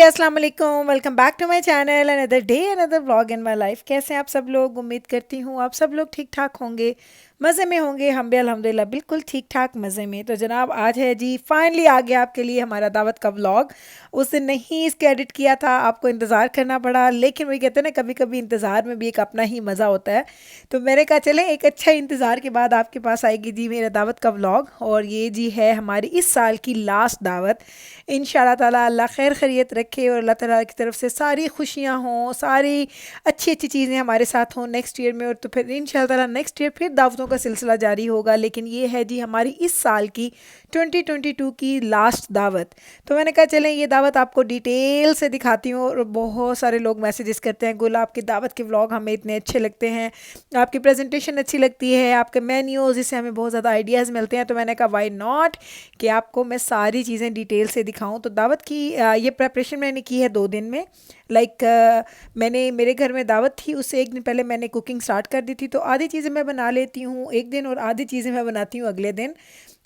अस्सलाम वालेकुम। Welcome back to my channel. Another day another vlog in my life. कैसे हैं आप सब लोग? उम्मीद करती हूँ आप सब लोग ठीक ठाक होंगे, मज़े में होंगे। हम भी अल्हम्दुलिल्लाह बिल्कुल ठीक ठाक मज़े में। तो जनाब आज है जी, फाइनली आ गया आपके लिए हमारा दावत का व्लॉग। उस दिन नहीं इसके एडिट किया था, आपको इंतज़ार करना पड़ा, लेकिन वही कहते हैं ना, कभी कभी इंतज़ार में भी एक अपना ही मज़ा होता है। तो मैंने कहा चलें, एक अच्छा इंतज़ार के बाद आपके पास आएगी जी मेरा दावत का व्लॉग। और ये जी है हमारी इस साल की लास्ट दावत। इंशाल्लाह ताला अल्लाह खैर खैरियत रखे और अल्लाह ताला की तरफ से सारी खुशियाँ हों, सारी अच्छी अच्छी चीज़ें हमारे साथ हों नेक्स्ट ईयर में। और तो फिर इंशाल्लाह ताला नेक्स्ट ईयर फिर दावतों का सिलसिला जारी होगा। लेकिन ये है जी हमारी इस साल की 2022 की लास्ट दावत। तो मैंने कहा चलें ये दावत आपको डिटेल से दिखाती हूँ। और बहुत सारे लोग मैसेजेस करते हैं, गुल आपकी दावत के व्लॉग हमें इतने अच्छे लगते हैं, आपकी प्रेजेंटेशन अच्छी लगती है, आपके मेन्यूज़, इससे हमें बहुत ज़्यादा आइडियाज़ मिलते हैं। तो मैंने कहा वाई नॉट कि आपको मैं सारी चीज़ें डिटेल से दिखाऊं। तो दावत की ये प्रेपरेशन मैंने की है 2 दिन में। मैंने मेरे घर में दावत थी, उससे एक दिन पहले मैंने कुकिंग स्टार्ट कर दी थी। तो आधी चीज़ें मैं बना लेती हूँ एक दिन और आधी चीज़ें मैं बनाती हूँ अगले दिन।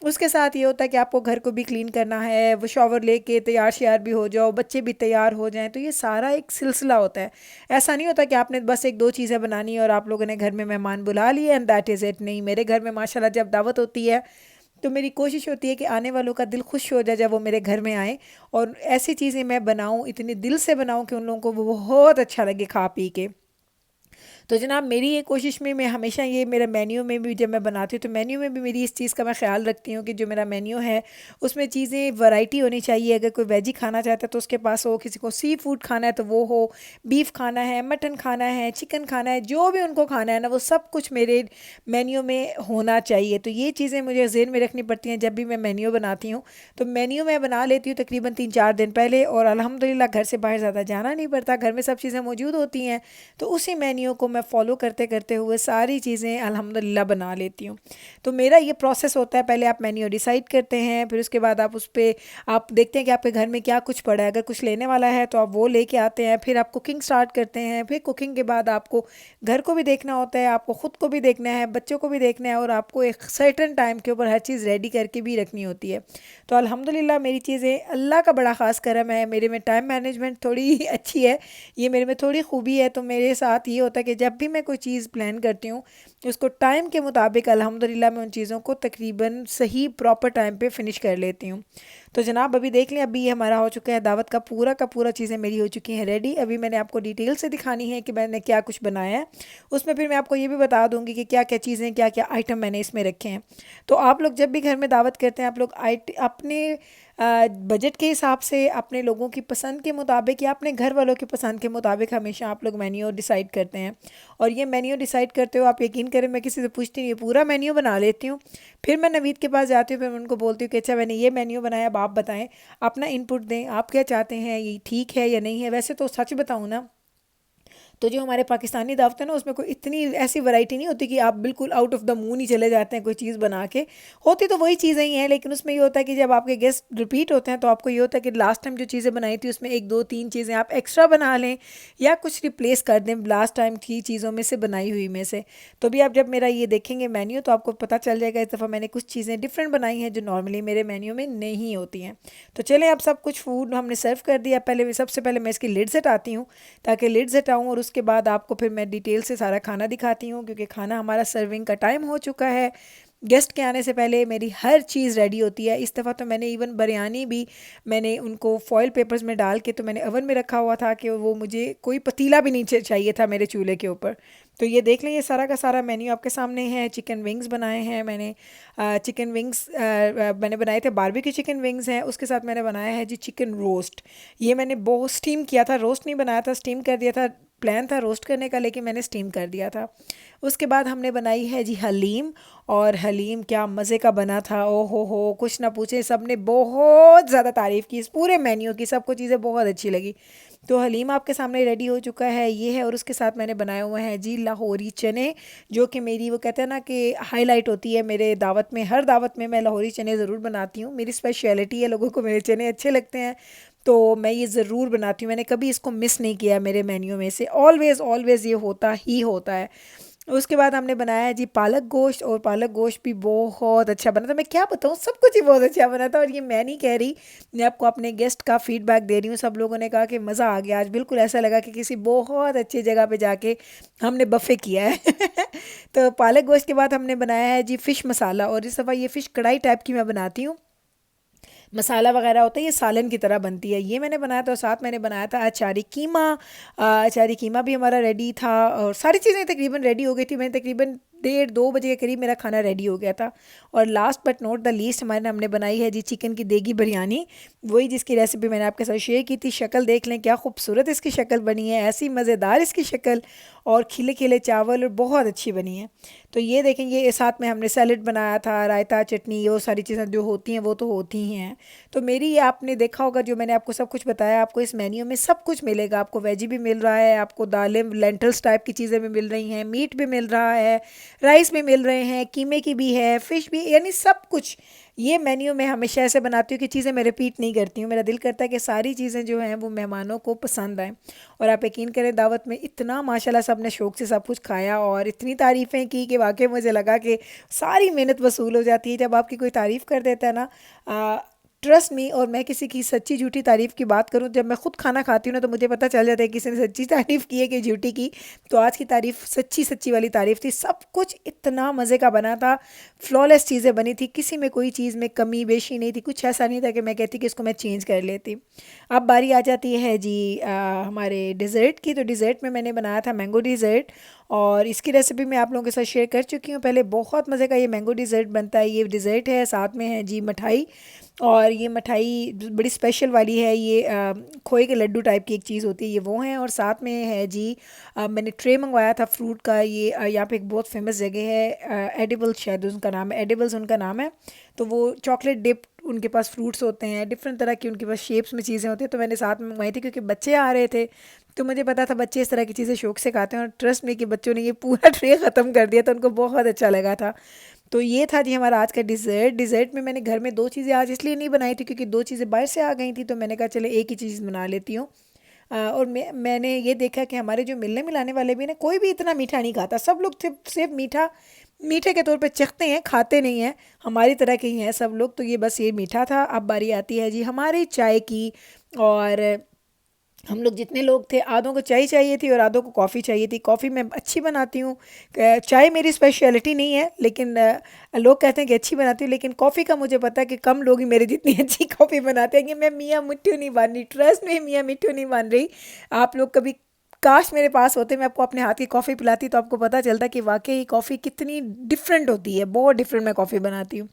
उसके साथ ये होता है कि आपको घर को भी क्लीन करना है, वो शॉवर लेके तैयार श्यार भी हो जाओ, बच्चे भी तैयार हो जाएं। तो ये सारा एक सिलसिला होता है। ऐसा नहीं होता कि आपने बस एक दो चीज़ें बनानी और आप लोगों ने घर में मेहमान बुला लिए एंड दैट इज़ इट। नहीं, मेरे घर में माशाल्लाह जब दावत होती है तो मेरी कोशिश होती है कि आने वालों का दिल खुश हो जाए जब वो मेरे घर में आए। और ऐसी चीज़ें मैं बनाऊँ, इतनी दिल से बनाऊँ कि उन लोगों को वो बहुत अच्छा लगे खा पी के। तो जनाब मेरी ये कोशिश में मैं हमेशा ये मेरे मेन्यू में भी जब मैं बनाती हूँ तो मेन्यू में भी मेरी इस चीज़ का मैं ख्याल रखती हूँ कि जो मेरा मेन्यू है उसमें चीज़ें वैरायटी होनी चाहिए। अगर कोई वेजी खाना चाहता है तो उसके पास हो, किसी को सी फूड खाना है तो वो हो, बीफ खाना है, मटन खाना है, चिकन खाना है, जो भी उनको खाना है ना वो सब कुछ मेरे मेन्यू में होना चाहिए। तो ये चीज़ें मुझे ज़हन में रखनी पड़ती हैं जब भी मैं मेन्यू बनाती हूँ। तो मेन्यू मैं बना लेती हूँ तकरीबन 3-4 दिन पहले, और अल्हम्दुलिल्लाह घर से बाहर ज़्यादा जाना नहीं पड़ता, घर में सब चीज़ें मौजूद होती हैं। तो उसी मेन्यू को मैं फ़ॉलो करते करते हुए सारी चीज़ें अल्हम्दुलिल्लाह बना लेती हूँ। तो मेरा ये प्रोसेस होता है, पहले आप मेन्यू डिसाइड करते हैं, फिर उसके बाद आप उस पे आप देखते हैं कि आपके घर में क्या कुछ पड़ा है। अगर कुछ लेने वाला है तो आप वो लेके आते हैं, फिर आप कुकिंग स्टार्ट करते हैं। फिर कुकिंग के बाद आपको घर को भी देखना होता है, आपको ख़ुद को भी देखना है, बच्चों को भी देखना है, और आपको एक सर्टेन टाइम के ऊपर हर चीज़ रेडी करके भी रखनी होती है। तो अल्हम्दुलिल्लाह मेरी चीज़ें अल्लाह का बड़ा ख़ास करम है, मेरे में टाइम मैनेजमेंट थोड़ी अच्छी है, ये मेरे में थोड़ी खूबी है। तो मेरे साथ ये होता है कि जब भी मैं कोई चीज़ प्लान करती हूँ उसको टाइम के मुताबिक अल्हम्दुलिल्लाह मैं उन चीज़ों को तकरीबन सही प्रॉपर टाइम पे फिनिश कर लेती हूँ। तो जनाब अभी देख लें, अभी ये हमारा हो चुका है दावत का पूरा चीज़ें मेरी हो चुकी हैं रेडी। अभी मैंने आपको डिटेल से दिखानी है कि मैंने क्या कुछ बनाया है। उसमें फिर मैं आपको ये भी बता दूंगी कि क्या क्या चीज़ें, क्या क्या आइटम मैंने इसमें रखे हैं। तो आप लोग जब भी घर में दावत करते हैं, आप लोग अपने बजट के हिसाब से, अपने लोगों की पसंद के मुताबिक या अपने घर वालों की पसंद के मुताबिक हमेशा आप लोग मेन्यू डिसाइड करते हैं। और ये मेन्यू डिसाइड करते हो, आप यकीन करें मैं किसी से पूछती नहीं, ये पूरा मेन्यू बना लेती हूँ। फिर मैं नवीद के पास जाती हूँ, फिर मैं उनको बोलती हूँ कि अच्छा मैंने ये मेन्यू बनाया, अब आप बताएं, अपना इनपुट दें, आप क्या चाहते हैं, ये ठीक है या नहीं है। वैसे तो सच बताऊँ ना, तो जो हमारे पाकिस्तानी दावत है ना उसमें कोई इतनी ऐसी वैरायटी नहीं होती कि आप बिल्कुल आउट ऑफ द मून ही चले जाते हैं कोई चीज़ बना के। होती तो वही चीज़ें ही हैं, लेकिन उसमें ये होता है कि जब आपके गेस्ट रिपीट होते हैं तो आपको ये होता है कि लास्ट टाइम जो चीज़ें बनाई थी उसमें एक दो तीन चीज़ें आप एक्स्ट्रा बना लें या कुछ रिप्लेस कर दें लास्ट टाइम की चीज़ों में से, बनाई हुई में से। तो भी आप जब मेरा ये देखेंगे मेन्यू तो आपको पता चल जाएगा इस दफ़ा मैंने कुछ चीज़ें डिफरेंट बनाई हैं जो नॉर्मली मेरे मेन्यू में नहीं होती हैं। तो चलें, अब सब कुछ फूड हमने सर्व कर दिया। सबसे पहले मैं इसकी लिड्स हटाती हूँ ताकि लिड्स हटाऊँ, और उसके बाद आपको फिर मैं डिटेल से सारा खाना दिखाती हूँ, क्योंकि खाना हमारा सर्विंग का टाइम हो चुका है। गेस्ट के आने से पहले मेरी हर चीज़ रेडी होती है। इस दफ़ा तो मैंने इवन बिरयानी भी मैंने उनको फॉयल पेपर्स में डाल के तो मैंने ओवन में रखा हुआ था कि वो मुझे कोई पतीला भी नहीं चाहिए था मेरे चूल्हे के ऊपर। तो ये देख लें, ये सारा का सारा मेन्यू आपके सामने है। चिकन विंग्स बनाए हैं मैंने, चिकन विंग्स मैंने बनाए थे, बारबेक्यू चिकन विंग्स हैं। उसके साथ मैंने बनाया है जी चिकन रोस्ट। ये मैंने बहुत स्टीम किया था, रोस्ट नहीं बनाया था, स्टीम कर दिया था। प्लान था रोस्ट करने का लेकिन मैंने स्टीम कर दिया था। उसके बाद हमने बनाई है जी हलीम, और हलीम क्या मज़े का बना था, ओ हो कुछ ना पूछे, सब ने बहुत ज़्यादा तारीफ़ की इस पूरे मेन्यू की, सबको चीज़ें बहुत अच्छी लगी। तो हलीम आपके सामने रेडी हो चुका है, ये है। और उसके साथ मैंने बनाए हुए हैं जी लाहौरी चने, जो कि मेरी वो कहते हैं ना कि हाईलाइट होती है मेरे दावत में। हर दावत में मैं लाहौरी चने ज़रूर बनाती हूँ, मेरी स्पेशलिटी है, लोगों को मेरे चने अच्छे लगते हैं तो मैं ये ज़रूर बनाती हूँ। मैंने कभी इसको मिस नहीं किया मेरे मेन्यू में से, ऑलवेज़ ऑलवेज़ ये होता ही होता है। उसके बाद हमने बनाया है जी पालक गोश्त, और पालक गोश्त भी बहुत अच्छा बना था। मैं क्या बताऊँ, सब कुछ ही बहुत अच्छा बना था। और ये मैं नहीं कह रही, मैं आपको अपने गेस्ट का फीडबैक दे रही हूँ। सब लोगों ने कहा कि मज़ा आ गया आज, बिल्कुल ऐसा लगा कि किसी बहुत अच्छी जगह पे जाके हमने बफ़े किया है। तो पालक गोश्त के बाद हमने बनाया है जी फ़िश मसाला, और इस दफ़ा ये फ़िश कढ़ाई टाइप की मैं बनाती हूँ। मसाला वगैरह होता है, ये सालन की तरह बनती है, ये मैंने बनाया था। और साथ मैंने बनाया था अचारी कीमा। अचारी कीमा भी हमारा रेडी था, और सारी चीज़ें तकरीबन रेडी हो गई थी। मैंने तकरीबन 1:30-2 बजे के करीब मेरा खाना रेडी हो गया था। और last but not the least हमारे हमने बनाई है जी चिकन की देगी बिरयानी, वही जिसकी रेसिपी मैंने आपके साथ शेयर की थी। शक्ल देख लें, क्या खूबसूरत इसकी शक्ल बनी है, ऐसी मज़ेदार इसकी शक्ल, और खिले खिले चावल, और बहुत अच्छी बनी है। तो ये देखें, ये साथ में हमने सैलेड बनाया था, रायता, चटनी, वो सारी चीज़ें जो होती हैं वो तो होती ही हैं। तो मेरी ये आपने देखा होगा, जो मैंने आपको सब कुछ बताया, आपको इस मेन्यू में सब कुछ मिलेगा। आपको वेजी भी मिल रहा है, आपको दालें लेंटल्स टाइप की चीज़ें भी मिल रही हैं, मीट भी मिल रहा है, राइस भी मिल रहे हैं, कीमे की भी है, फ़िश भी, यानी सब कुछ। ये मेन्यू मैं हमेशा ऐसे बनाती हूँ कि चीज़ें मैं रिपीट नहीं करती हूँ। मेरा दिल करता है कि सारी चीज़ें जो हैं वो मेहमानों को पसंद आएँ। और आप यकीन करें, दावत में इतना माशाल्लाह सब ने शौक़ से सब कुछ खाया, और इतनी तारीफ़ें की कि वाक़ई मुझे लगा कि सारी मेहनत वसूल हो जाती है जब आपकी कोई तारीफ़ कर देता है ना। ट्रस्ट मी, और मैं किसी की सच्ची झूठी तारीफ़ की बात करूँ, जब मैं खुद खाना खाती हूँ ना, तो मुझे पता चल जाता है किसी ने सच्ची तारीफ़ की है कि झूठी की। तो आज की तारीफ़ सच्ची सच्ची वाली तारीफ़ थी। सब कुछ इतना मज़े का बना था, फ्लॉलेस चीज़ें बनी थी, किसी में कोई चीज़ में कमी बेशी नहीं थी, कुछ ऐसा नहीं था कि मैं कहती कि इसको मैं चेंज कर लेती। अब बारी आ जाती है जी हमारे डिज़र्ट की। तो डिज़र्ट में मैंने बनाया था मैंगो डिज़र्ट, और इसकी रेसिपी मैं आप लोगों के साथ शेयर कर चुकी हूँ पहले। बहुत मज़े का ये मैंगो डिज़र्ट बनता है। ये डिज़र्ट है, साथ में है जी मिठाई, और ये मिठाई बड़ी स्पेशल वाली है। ये खोए के लड्डू टाइप की एक चीज़ होती है, ये वो हैं। और साथ में है जी मैंने ट्रे मंगवाया था फ्रूट का। ये यहाँ पे एक बहुत फेमस जगह है, एडिबल्स शायद उनका नाम है, एडिबल्स उनका नाम है। तो वो चॉकलेट डिप, उनके पास फ्रूट्स होते हैं डिफरेंट तरह की, उनके पास शेप्स में चीज़ें होती हैं। तो मैंने साथ में मंगवाई थी क्योंकि बच्चे आ रहे थे, तो मुझे पता था बच्चे इस तरह की चीज़ें शौक से खाते हैं। और ट्रस्ट में कि बच्चों ने ये पूरा ट्रे ख़त्म कर दिया, तो उनको बहुत अच्छा लगा था। तो ये था जी हमारा आज का डिज़र्ट। डिज़र्ट में मैंने घर में 2 चीज़ें आज इसलिए नहीं बनाई थी क्योंकि 2 चीज़ें बाहर से आ गई थी, तो मैंने कहा चले एक ही चीज़ बना लेती हूँ। और मैंने ये देखा कि हमारे जो मिलने मिलाने वाले भी ना, कोई भी इतना मीठा नहीं खाता। सब लोग सिर्फ मीठा मीठे के तौर पे चखते हैं, खाते नहीं हैं। हमारी तरह के ही हैं सब लोग। तो ये बस ये मीठा था। अब बारी आती है जी हमारी चाय की। और हम लोग जितने लोग थे, आधों को चाय चाहिए थी और आधों को कॉफ़ी चाहिए थी। कॉफ़ी मैं अच्छी बनाती हूँ, चाय मेरी स्पेशलिटी नहीं है, लेकिन लोग कहते हैं कि अच्छी बनाती हूँ। लेकिन कॉफ़ी का मुझे पता है कि कम लोग ही मेरी जितनी अच्छी कॉफ़ी बनाते हैं। कि मैं मियाँ मिट्ठू नहीं बन रही, ट्रस्ट में मियाँ मिट्ठू नहीं बन रही। आप लोग कभी काश मेरे पास होते, मैं आपको अपने हाथ की कॉफ़ी पिलाती, तो आपको पता चलता कि वाकई कॉफ़ी कितनी डिफरेंट होती है। बहुत डिफरेंट मैं कॉफ़ी बनाती हूँ।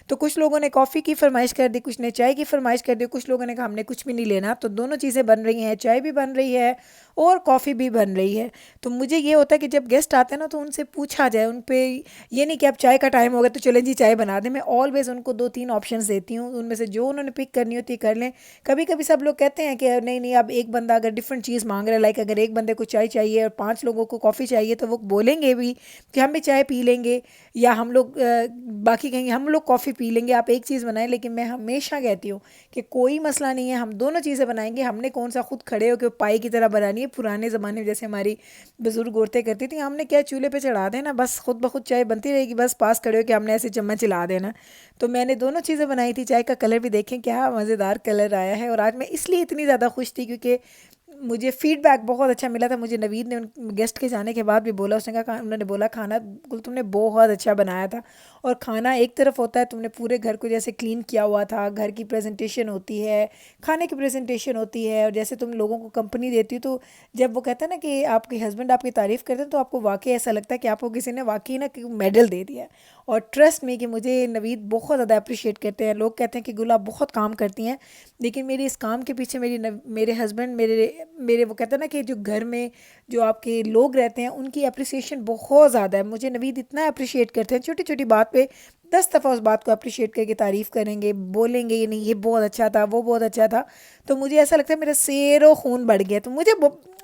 तो कुछ लोगों ने कॉफ़ी की फरमाइश कर दी, कुछ ने चाय की फरमाइश कर दी, कुछ लोगों ने कहा हमने कुछ भी नहीं लेना। तो दोनों चीज़ें बन रही हैं, चाय भी बन रही है और कॉफ़ी भी बन रही है। तो मुझे ये होता है कि जब गेस्ट आते हैं ना, तो उनसे पूछा जाए, उन पे ये नहीं कि अब चाय का टाइम हो गया तो चलें जी चाय बना दें। मैं ऑलवेज़ उनको 2-3 ऑप्शंस देती हूँ, उनमें से जो उन्होंने पिक करनी होती है कर लें। कभी कभी सब लोग कहते हैं कि नहीं नहीं, अब एक बंदा अगर डिफरेंट चीज़ मांग रहा है, लाइक अगर एक बंदे को चाय चाहिए और 5 लोगों को कॉफ़ी चाहिए, तो वो बोलेंगे भी कि हम भी चाय पी लेंगे, या हम लोग बाकी कहेंगे हम लोग कॉफ़ी पी लेंगे, आप एक चीज़ बनाएं। लेकिन मैं हमेशा कहती हूँ कि कोई मसला नहीं है, हम दोनों चीज़ें बनाएंगे। हमने कौन सा खुद खड़े होकर पाई की तरह बनानी है। पुराने ज़माने में जैसे हमारी बुज़ुर्ग औरतें करती थी, हमने क्या चूल्हे पे चढ़ा देना, बस खुद ब खुद चाय बनती रहेगी, बस पास खड़े हो कि हमने ऐसे चम्मच हिला देना। तो मैंने दोनों चीज़ें बनाई थी। चाय का कलर भी देखें क्या मज़ेदार कलर आया है। और आज मैं इसलिए इतनी ज़्यादा खुश थी क्योंकि मुझे फीडबैक बहुत अच्छा मिला था। मुझे नवीद ने उन गेस्ट के जाने के बाद भी बोला, उसने कहा, उन्होंने बोला खाना बिल्कुल तुमने बहुत अच्छा बनाया था। और खाना एक तरफ होता है, तुमने पूरे घर को जैसे क्लीन किया हुआ था, घर की प्रेजेंटेशन होती है, खाने की प्रेजेंटेशन होती है, और जैसे तुम लोगों को कंपनी देती हो, तो जब वो कहता है ना कि आपके हस्बैंड आपकी तारीफ़ करते हैं, तो आपको वाकई ऐसा लगता है कि आपको किसी ने वाकई ना मेडल दे दिया। और ट्रस्ट में कि मुझे नवीद बहुत ज़्यादा अप्रिशिएट करते हैं। लोग कहते हैं कि गुल आप बहुत काम करती हैं, लेकिन मेरी इस काम के पीछे मेरे हस्बैंड, मेरे वो कहते हैं ना कि जो घर में जो आपके लोग रहते हैं, उनकी अप्रिसिएशन बहुत ज़्यादा है। मुझे नवीद इतना अप्रिशिएट करते हैं, छोटी छोटी बात पे 10 दफ़ा उस बात को अप्रिशिएट करके तारीफ़ करेंगे, बोलेंगे ये नहीं ये बहुत अच्छा था, वो बहुत अच्छा था। तो मुझे ऐसा लगता है मेरा सैरो खून बढ़ गया। तो मुझे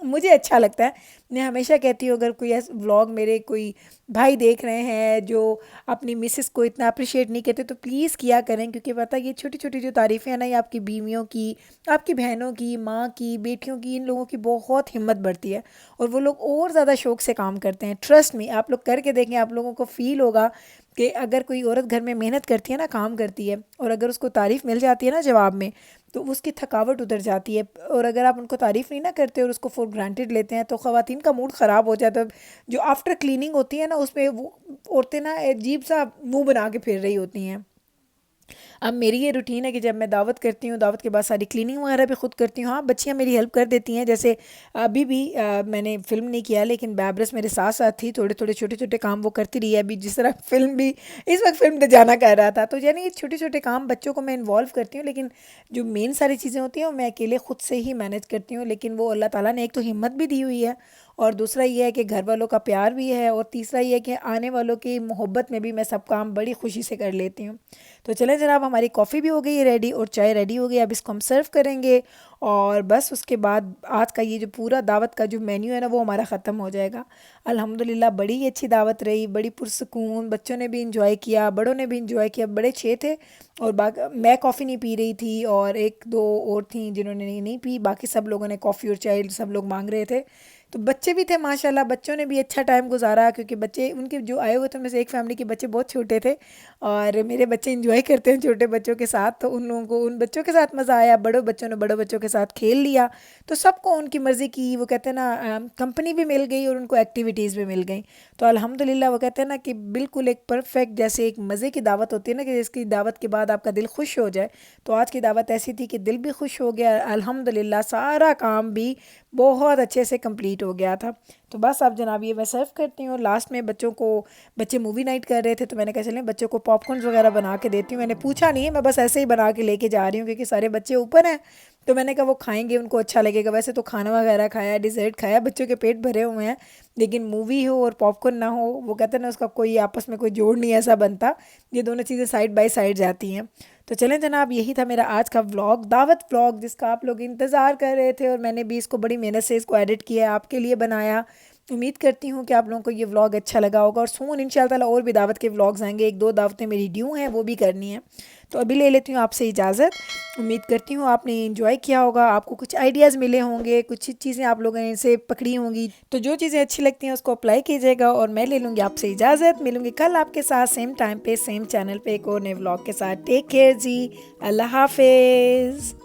मुझे अच्छा लगता है। मैं हमेशा कहती हूँ अगर कोई ऐसा व्लॉग मेरे कोई भाई देख रहे हैं जो अपनी मिसेस को इतना अप्रिशिएट नहीं करते तो प्लीज़ किया करें, क्योंकि पता है ये छोटी छोटी जो तारीफ़ें हैं ना, ये आपकी बीवियों की, आपकी बहनों की, माँ की, बेटियों की, इन लोगों की बहुत हिम्मत बढ़ती है और वो लोग और ज़्यादा शौक से काम करते हैं। ट्रस्ट मी, आप लोग करके देखें, आप लोगों को फ़ील होगा कि अगर कोई औरत घर में मेहनत करती है ना, काम करती है, और अगर उसको तारीफ़ मिल जाती है ना जवाब में, तो उसकी थकावट उतर जाती है। और अगर आप उनको तारीफ़ नहीं ना करते और उसको फॉर ग्रांटेड लेते हैं तो ख़वातीन का मूड ख़राब हो जाता है। जो आफ्टर क्लीनिंग होती है ना, उसमें वो औरतें ना अजीब सा मुंह बना के फिर रही होती हैं। अब मेरी ये रूटीन है कि जब मैं दावत करती हूँ, दावत के बाद सारी क्लीनिंग वगैरह भी खुद करती हूँ। हाँ, बच्चियाँ मेरी हेल्प कर देती हैं, जैसे अभी भी मैंने फ़िल्म नहीं किया लेकिन बैब्रस मेरे साथ साथ थी, थोड़े थोड़े छोटे छोटे काम वो करती रही है। अभी जिस तरह फ़िल्म भी, इस वक्त फ़िल्म जाना कर रहा था, तो यानी ये छोटे छोटे काम बच्चों को मैं इन्वॉल्व करती हूँ, लेकिन जो मेन सारी चीज़ें होती हैं वो मैं अकेले खुद से ही मैनेज करती हूँ। लेकिन वो अल्लाह ताला ने एक तो हिम्मत भी दी हुई है, और दूसरा ये है कि घर वालों का प्यार भी है, और तीसरा ये है कि आने वालों की मोहब्बत में भी मैं सब काम बड़ी खुशी से कर लेती हूँ। तो चलें जनाब, हमारी कॉफ़ी भी हो गई है रेडी और चाय रेडी हो गई। अब इसको हम सर्व करेंगे और बस उसके बाद आज का ये जो पूरा दावत का जो मेन्यू है ना, वो हमारा ख़त्म हो जाएगा। अल्हम्दुलिल्लाह बड़ी ही अच्छी दावत रही, बड़ी पुरसकून, बच्चों ने भी इंजॉय किया, बड़ों ने भी इंजॉय किया, बड़े अच्छे थे। और मैं कॉफ़ी नहीं पी रही थी और एक दो और थी जिन्होंने नहीं पी, बाकी सब लोगों ने कॉफ़ी और चाय सब लोग मांग रहे थे। तो बच्चे भी थे माशाल्लाह, बच्चों ने भी अच्छा टाइम गुजारा, क्योंकि बच्चे उनके जो आए हुए थे उनमें से एक फैमिली के बच्चे बहुत छोटे थे और मेरे बच्चे इंजॉय करते हैं छोटे बच्चों के साथ, तो उन लोगों को उन बच्चों के साथ मज़ा आया। बड़ों बच्चों ने बड़ों बच्चों के साथ खेल लिया, तो सबको उनकी मर्ज़ी की, वो कहते हैं ना, कंपनी भी मिल गई और उनको एक्टिविटीज़ भी मिल गई। तो अल्हम्दुलिल्लाह वो कहते हैं ना कि बिल्कुल एक परफेक्ट, जैसे एक मज़े की दावत होती है ना, कि जिसकी दावत के बाद आपका दिल खुश हो जाए, तो आज की दावत ऐसी थी कि दिल भी खुश हो गया, अल्हम्दुलिल्लाह सारा काम भी बहुत अच्छे से कंप्लीट हो गया था। तो बस अब जनाब ये मैं सर्व करती हूँ। लास्ट में बच्चों को, बच्चे मूवी नाइट कर रहे थे तो मैंने कहा चलें बच्चों को पॉपकॉर्न वगैरह बना के देती हूँ। मैंने पूछा नहीं है, मैं बस ऐसे ही बना के लेके जा रही हूँ क्योंकि सारे बच्चे ऊपर हैं, तो मैंने कहा वो खाएंगे, उनको अच्छा लगेगा। वैसे तो खाना वगैरह खाया, डिज़र्ट खाया, बच्चों के पेट भरे हुए हैं, लेकिन मूवी हो और पॉपकॉर्न ना हो, वो कहते हैं ना, उसका कोई आपस में कोई जोड़ नहीं ऐसा बनता। ये दोनों चीज़ें साइड बाय साइड जाती हैं। तो चलें जनाब, यही था मेरा आज का व्लॉग, दावत व्लॉग, जिसका आप लोग इंतज़ार कर रहे थे और मैंने भी इसको बड़ी मेहनत से इसको एडिट किया है, आपके लिए बनाया। उम्मीद करती हूँ कि आप लोगों को ये व्लॉग अच्छा लगा होगा और सून इंशाल्लाह ताला और भी दावत के व्लॉग्स आएंगे। एक दो दावतें मेरी ड्यू हैं, वो भी करनी है। तो अभी ले लेती हूँ आपसे इजाज़त। उम्मीद करती हूँ आपने इंजॉय किया होगा, आपको कुछ आइडियाज़ मिले होंगे, कुछ चीज़ें आप लोगों ने इनसे पकड़ी होंगी। तो जो चीज़ें अच्छी लगती हैं उसको अप्लाई कीजिएगा और मैं ले लूँगी आपसे इजाज़त। मिलूँगी कल आपके साथ सेम टाइम पे सेम चैनल पे एक और नए व्लॉग के साथ। टेक केयर जी, अल्लाह हाफिज़।